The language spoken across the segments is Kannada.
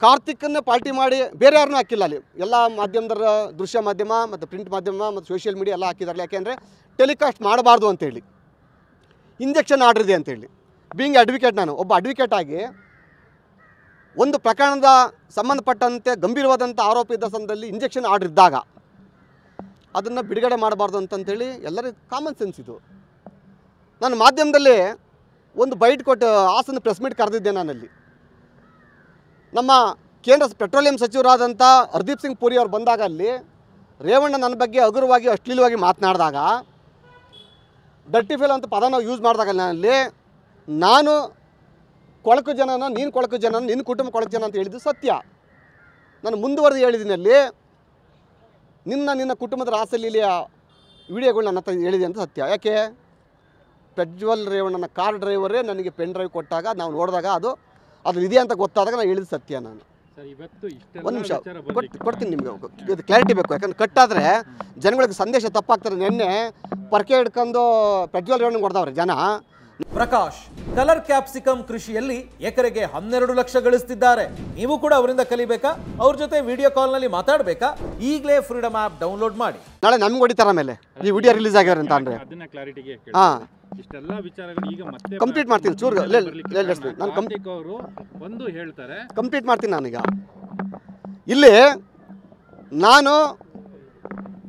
ಕಾರ್ತಿಕನ್ನೇ ಪಾರ್ಟಿ ಮಾಡಿ ಬೇರೆ ಯಾರನ್ನೂ ಹಾಕಿಲ್ಲ ಅಲ್ಲಿ. ಎಲ್ಲ ಮಾಧ್ಯಮದ ದೃಶ್ಯ ಮಾಧ್ಯಮ ಮತ್ತು ಪ್ರಿಂಟ್ ಮಾಧ್ಯಮ ಮತ್ತು ಸೋಷಿಯಲ್ ಮೀಡಿಯಾ ಎಲ್ಲ ಹಾಕಿದಾರಲ್ಲ. ಯಾಕೆಂದರೆ ಟೆಲಿಕಾಸ್ಟ್ ಮಾಡಬಾರ್ದು ಅಂತೇಳಿ, ಇಂಜೆಕ್ಷನ್ ಆರ್ಡ್ರ್ ಇದೆ ಅಂತೇಳಿ. ಬೀಯಿಂಗ್ ಅಡ್ವೊಕೇಟ್, ನಾನು ಒಬ್ಬ ಅಡ್ವೊಕೇಟ್ ಆಗಿ ಒಂದು ಪ್ರಕರಣದ ಸಂಬಂಧಪಟ್ಟಂತೆ ಗಂಭೀರವಾದಂಥ ಆರೋಪ ಇದ್ದ ಸಂದರ್ಭದಲ್ಲಿ ಇಂಜೆಕ್ಷನ್ ಆರ್ಡ್ರ್ ಇದ್ದಾಗ ಅದನ್ನು ಬಿಡುಗಡೆ ಮಾಡಬಾರ್ದು ಅಂತಂತೇಳಿ ಎಲ್ಲರಿಗೂ ಕಾಮನ್ ಸೆನ್ಸ್ ಇದು. ನಾನು ಮಾಧ್ಯಮದಲ್ಲಿ ಒಂದು ಬೈಟ್ ಕೊಟ್ಟು ಹಾಸನ ಪ್ರೆಸ್ ಮೀಟ್ ಕರೆದಿದ್ದೆ. ನಾನಲ್ಲಿ ನಮ್ಮ ಕೇಂದ್ರ ಪೆಟ್ರೋಲಿಯಂ ಸಚಿವರಾದಂಥ ಹರ್ದೀಪ್ ಸಿಂಗ್ ಪುರಿ ಅವ್ರು ಬಂದಾಗ ಅಲ್ಲಿ ರೇವಣ್ಣ ನನ್ನ ಬಗ್ಗೆ ಹಗುರವಾಗಿ ಅಶ್ಲೀಲವಾಗಿ ಮಾತನಾಡಿದಾಗ, ಡರ್ಟಿ ಫೇಲ್ ಅಂತ ಪದನ ಯೂಸ್ ಮಾಡಿದಾಗ ನಾನಲ್ಲಿ ನಾನು ಕೊಳಕು ಜನನ, ನೀನು ಕೊಳಕು ಜನ, ನಿನ್ನ ಕುಟುಂಬ ಕೊಳಕು ಜನ ಅಂತ ಹೇಳಿದ್ದು ಸತ್ಯ. ನಾನು ಮುಂದುವರೆದು ಹೇಳಿದ್ದೀನಿ ಅಲ್ಲಿ, ನಿನ್ನ ಕುಟುಂಬದ ರಾಸಲೀಲೆಯ ವಿಡಿಯೋಗಳು ನನ್ನ ಹತ್ರ ಹೇಳಿದೆ ಅಂತ ಸತ್ಯ. ಯಾಕೆ? ಪ್ರಜ್ವಲ್ ರೇವಣ್ಣನ ಕಾರ್ ಡ್ರೈವರೇ ನನಗೆ ಪೆನ್ ಡ್ರೈವ್ ಕೊಟ್ಟಾಗ ನಾವು ನೋಡಿದಾಗ ಅದು ಇದೆ ಅಂತ ಗೊತ್ತಾದಾಗ ನಾನು ಹೇಳಿದ ಸತ್ಯ. ನಾನು ಒಂದು ನಿಮಿಷ ಕೊಡ್ತೀನಿ ನಿಮಗೆ, ಇದು ಕ್ಲಾರಿಟಿ ಬೇಕು. ಯಾಕಂದ್ರೆ ಕಟ್ಟಾದರೆ ಜನಗಳಿಗೆ ಸಂದೇಶ ತಪ್ಪಾಗ್ತಾರೆ. ನಿನ್ನೆ ಪರ್ಕೆ ಹಿಡ್ಕೊಂಡು ಪ್ರಜ್ವಲ್ ರೇವಣ್ಣನ ಹೊಡೆದವ್ರೆ ಜನ. ಪ್ರಕಾಶ್ ಕಲರ್ ಕ್ಯಾಪ್ಸಿಕಮ್ ಕೃಷಿಯಲ್ಲಿ ಎಕರೆಗೆ 12 ಲಕ್ಷ ಗಳಿಸ್ತಿದ್ದಾರೆ. ನೀವು ಕೂಡ ಅವರಿಂದ ಕಲಿಬೇಕಾ? ಅವ್ರ ಜೊತೆ ವಿಡಿಯೋ ಕಾಲ್ನಲ್ಲಿ ಮಾತಾಡಬೇಕಾ? ಈಗಲೇ ಫ್ರೀಡಮ್ ಆ್ಯಪ್ ಡೌನ್ಲೋಡ್ ಮಾಡಿ. ನಾಳೆ ನಮ್ಗೆ ಹೊಡಿತಾರ ಮೇಲೆ ಈ ವಿಡಿಯೋ ರಿಲೀಸ್ ಆಗ್ಯಾರ ಅಂತ ಅಂದರೆ ಹಾಂ ಇಷ್ಟೆಲ್ಲ ವಿಚಾರಗಳು ಈಗ ಮತ್ತೆ ಕಂಪ್ಲೀಟ್ ಮಾಡ್ತೀನಿ. ಚೂರು ನಾನು ಕಂಪ್ಲೀಟ್ ಮಾಡ್ತೀನಿ. ನಾನೀಗ ಇಲ್ಲಿ ನಾನು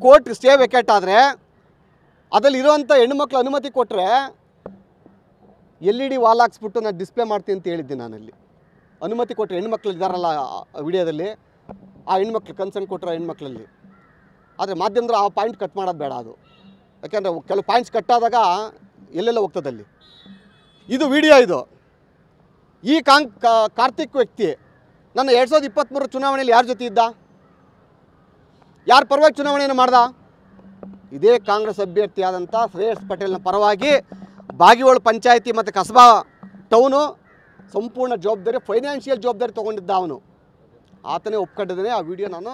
ಕೋರ್ಟ್ ಸ್ಟೇ ವೆಕೇಟ್ ಆದರೆ ಅದ್ರಲ್ಲಿ ಇರೋವಂಥ ಹೆಣ್ಣುಮಕ್ಳು ಅನುಮತಿ ಕೊಟ್ಟರೆ LED ವಾಲ್ ಹಾಕ್ಸ್ಬಿಟ್ಟು ನಾನು ಡಿಸ್ಪ್ಲೇ ಮಾಡ್ತೀನಿ ಅಂತ ಹೇಳಿದ್ದೆ. ನಾನಲ್ಲಿ ಅನುಮತಿ ಕೊಟ್ಟರೆ ಹೆಣ್ಮಕ್ಳು ಇದ್ದಾರಲ್ಲ ವಿಡಿಯೋದಲ್ಲಿ, ಆ ಹೆಣ್ಮಕ್ಳು ಕನ್ಸರ್ನ್ ಕೊಟ್ಟರೆ ಹೆಣ್ಮಕ್ಳಲ್ಲಿ. ಆದರೆ ಮಾಧ್ಯಮದಲ್ಲಿ ಆ ಪಾಯಿಂಟ್ ಕಟ್ ಮಾಡೋದು ಬೇಡ. ಅದು ಯಾಕೆಂದರೆ ಕೆಲವು ಪಾಯಿಂಟ್ಸ್ ಕಟ್ಟಾದಾಗ ಎಲ್ಲೆಲ್ಲ ಹೋಗ್ತದಲ್ಲಿ. ಇದು ವಿಡಿಯೋ. ಇದು ಈ ಕಾರ್ತಿಕ್ ವ್ಯಕ್ತಿ ನನ್ನ 2023 ಚುನಾವಣೆಯಲ್ಲಿ ಯಾರ ಜೊತೆ ಇದ್ದ? ಯಾರ ಪರವಾಗಿ ಚುನಾವಣೆಯನ್ನು ಮಾಡ್ದ? ಇದೇ ಕಾಂಗ್ರೆಸ್ ಅಭ್ಯರ್ಥಿಯಾದಂಥ ಶ್ರೇಯಸ್ ಪಟೇಲ್ನ ಪರವಾಗಿ ಬಾಗಿವೋಳು ಪಂಚಾಯಿತಿ ಮತ್ತು ಕಸಬಾ ಟೌನು ಸಂಪೂರ್ಣ ಜವಾಬ್ದಾರಿ, ಫೈನಾನ್ಷಿಯಲ್ ಜವಾಬ್ದಾರಿ ತೊಗೊಂಡಿದ್ದ ಅವನು. ಆತನೇ ಒಪ್ಕೊಂಡಿದ್ದಾನೆ. ಆ ವಿಡಿಯೋ ನಾನು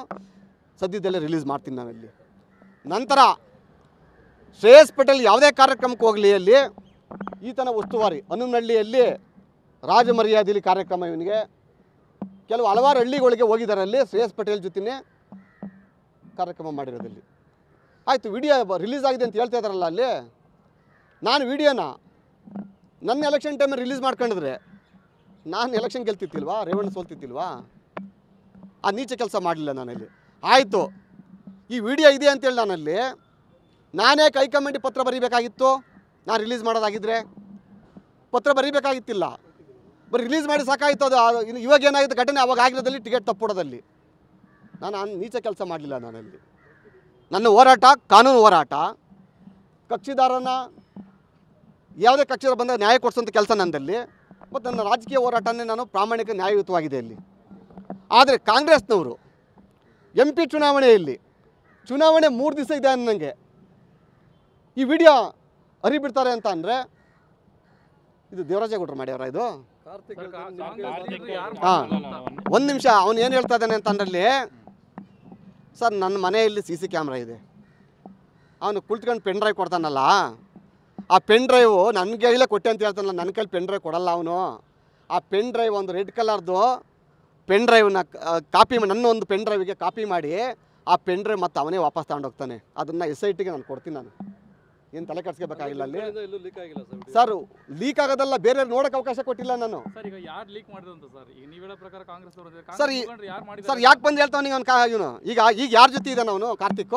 ಸದ್ಯದಲ್ಲೇ ರಿಲೀಸ್ ಮಾಡ್ತೀನಿ. ನಾನಲ್ಲಿ ನಂತರ ಶ್ರೇಯಸ್ ಪಟೇಲ್ ಯಾವುದೇ ಕಾರ್ಯಕ್ರಮಕ್ಕೆ ಹೋಗಲಿ ಅಲ್ಲಿ ಈತನ ಉಸ್ತುವಾರಿ. ಹನುಮನಹಳ್ಳಿಯಲ್ಲಿ ರಾಜಮರ್ಯಾದೆಯಲ್ಲಿ ಕಾರ್ಯಕ್ರಮ ಇವನಿಗೆ. ಕೆಲವು ಹಲವಾರು ಹಳ್ಳಿಗಳಿಗೆ ಹೋಗಿದ್ದಾರೆ. ಅಲ್ಲಿ ಶ್ರೇಯಸ್ ಪಟೇಲ್ ಜೊತೆನೇ ಕಾರ್ಯಕ್ರಮ ಮಾಡಿರೋದಲ್ಲಿ. ಆಯಿತು, ವಿಡಿಯೋ ರಿಲೀಸ್ ಆಗಿದೆ ಅಂತ ಹೇಳ್ತಾ ಇದ್ದಾರಲ್ಲ ಅಲ್ಲಿ. ನಾನು ವಿಡಿಯೋನ ನನ್ನ ಎಲೆಕ್ಷನ್ ಟೈಮಲ್ಲಿ ರಿಲೀಸ್ ಮಾಡ್ಕೊಂಡಿದ್ರೆ ನಾನು ಎಲೆಕ್ಷನ್ ಗೆಲ್ತಿತ್ತಿಲ್ವಾ? ರೇವಣ್ಣ ಸೋಲ್ತಿತ್ತಿಲ್ವಾ? ಆ ನೀಚ ಕೆಲಸ ಮಾಡಲಿಲ್ಲ ನಾನಲ್ಲಿ. ಆಯಿತು, ಈ ವಿಡಿಯೋ ಇದೆ ಅಂತೇಳಿ ನಾನಲ್ಲಿ ನಾನೇ ಹೈಕಮಾಂಡಿಗೆ ಪತ್ರ ಬರೀಬೇಕಾಗಿತ್ತು. ನಾನು ರಿಲೀಸ್ ಮಾಡೋದಾಗಿದ್ದರೆ ಪತ್ರ ಬರೀಬೇಕಾಗಿತ್ತಿಲ್ಲ. ಬರೀ ರಿಲೀಸ್ ಮಾಡಿ ಸಾಕಾಯಿತು. ಅದು ಇವಾಗ ಏನಾಗಿದೆ ಘಟನೆ ಅವಾಗ ಆಗಿರೋದಲ್ಲಿ ಟಿಕೆಟ್ ತಪ್ಪೊಡೋದಲ್ಲಿ ನಾನು ನೀಚ ಕೆಲಸ ಮಾಡಲಿಲ್ಲ. ನಾನಲ್ಲಿ ನನ್ನ ಹೋರಾಟ ಕಾನೂನು ಹೋರಾಟ. ಕಕ್ಷಿದಾರನ ಯಾವುದೇ ಕಕ್ಷಿದಾರ ಬಂದಾಗ ನ್ಯಾಯ ಕೊಡಿಸೋಂಥ ಕೆಲಸ ನನ್ನಲ್ಲಿ. ಮತ್ತು ನನ್ನ ರಾಜಕೀಯ ಹೋರಾಟನೇ ನಾನು ಪ್ರಾಮಾಣಿಕ ನ್ಯಾಯಯುತವಾಗಿದೆ ಇಲ್ಲಿ. ಆದರೆ ಕಾಂಗ್ರೆಸ್ನವರು MP ಚುನಾವಣೆಯಲ್ಲಿ ಚುನಾವಣೆ 3 ದಿವಸ ಇದೆ ಅನ್ನಂಗೆ ಈ ವಿಡಿಯೋ ಹರಿಬಿಡ್ತಾರೆ ಅಂತ ಅಂದರೆ ಇದು ದೇವರಾಜೇಗೌಡರು ಮಾಡ್ಯಾರ? ಇದು ಹಾಂ, ಒಂದು ನಿಮಿಷ. ಅವನು ಏನು ಹೇಳ್ತಾ ಇದ್ದಾನೆ ಅಂತ ಅಂದ್ರಲ್ಲಿ, ಸರ್ ನನ್ನ ಮನೆಯಲ್ಲಿ CC ಕ್ಯಾಮ್ರಾ ಇದೆ. ಅವನು ಕುಳಿತ್ಕೊಂಡು ಪೆನ್ ಡ್ರೈವ್ ಕೊಡ್ತಾನಲ್ಲ, ಆ ಪೆನ್ ಡ್ರೈವು ನನ್ನ ಕೈಲೇ ಕೊಟ್ಟೆ ಅಂತ ಹೇಳ್ತಾನಲ್ಲ, ನನ್ನ ಕೈಲಿ ಪೆನ್ ಡ್ರೈವ್ ಕೊಡಲ್ಲ ಅವನು. ಆ ಪೆನ್ ಡ್ರೈವ್ ಒಂದು ರೆಡ್ ಕಲರ್ದು ಪೆನ್ ಡ್ರೈವ್ನ ಕಾಪಿ ಮಾಡಿ, ನನ್ನ ಒಂದು ಪೆನ್ ಡ್ರೈವಿಗೆ ಕಾಪಿ ಮಾಡಿ ಆ ಪೆನ್ ಡ್ರೈವ್ ಮತ್ತು ಅವನೇ ವಾಪಸ್ ತಗೊಂಡೋಗ್ತಾನೆ. ಅದನ್ನು SITಗೆ ನಾನು ಕೊಡ್ತೀನಿ. ನಾನು ಏನು ತಲೆ ಕೆಡಿಸ್ಕೋಬೇಕಾಗಿಲ್ಲ ಅಲ್ಲಿ. ಸರ್ ಲೀಕ್ ಆಗೋದಲ್ಲ, ಬೇರೆ ನೋಡೋಕೆ ಅವಕಾಶ ಕೊಟ್ಟಿಲ್ಲ ನಾನು. ಸರ್ ಯಾಕೆ ಬಂದು ಹೇಳ್ತಾವನಿಗೆ ಅವನು ಇವನು ಈಗ ಯಾರ ಜೊತೆ ಇದ್ದಾನೆ ಅವನು ಕಾರ್ತಿಕ್?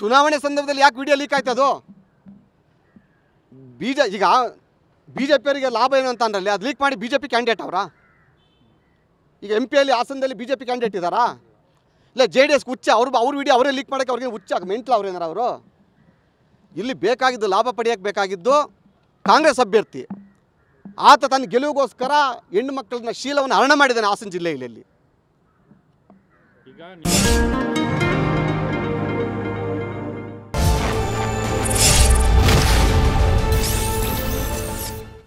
ಚುನಾವಣೆ ಸಂದರ್ಭದಲ್ಲಿ ಯಾಕೆ ವಿಡಿಯೋ ಲೀಕ್ ಆಯ್ತು? ಅದು ಈಗ BJP ಅವರಿಗೆ ಲಾಭ ಏನು ಅಂತ ಅಂದ್ರಲ್ಲಿ ಅದು ಲೀಕ್ ಮಾಡಿ BJP ಕ್ಯಾಂಡಿಡೇಟ್ ಅವರಾ? ಈಗ MP ಹಾಸನದಲ್ಲಿ BJP ಕ್ಯಾಂಡಿಡೇಟ್ ಇದ್ದಾರಾ? ಇಲ್ಲ JDS ಹುಚ್ಚ ಅವ್ರ ವಿಡಿಯೋ ಅವರೇ ಲೀಕ್ ಮಾಡೋಕ್ಕೆ ಅವ್ರಿಗೆ ಹುಚ್ಚ ಮೆಂಟ್ಲ ಅವ್ರೇನಾರ ಅವರು? ಇಲ್ಲಿ ಬೇಕಾಗಿದ್ದು ಲಾಭ ಪಡೆಯೋಕ್ಕೆ ಬೇಕಾಗಿದ್ದು ಕಾಂಗ್ರೆಸ್ ಅಭ್ಯರ್ಥಿ. ಆತ ತನ್ನ ಗೆಲುವಿಗೋಸ್ಕರ ಹೆಣ್ಣು ಮಕ್ಕಳನ್ನ ಶೀಲವನ್ನು ಹರಣ ಮಾಡಿದ್ದಾನೆ ಹಾಸನ ಜಿಲ್ಲೆಯಲ್ಲಿ.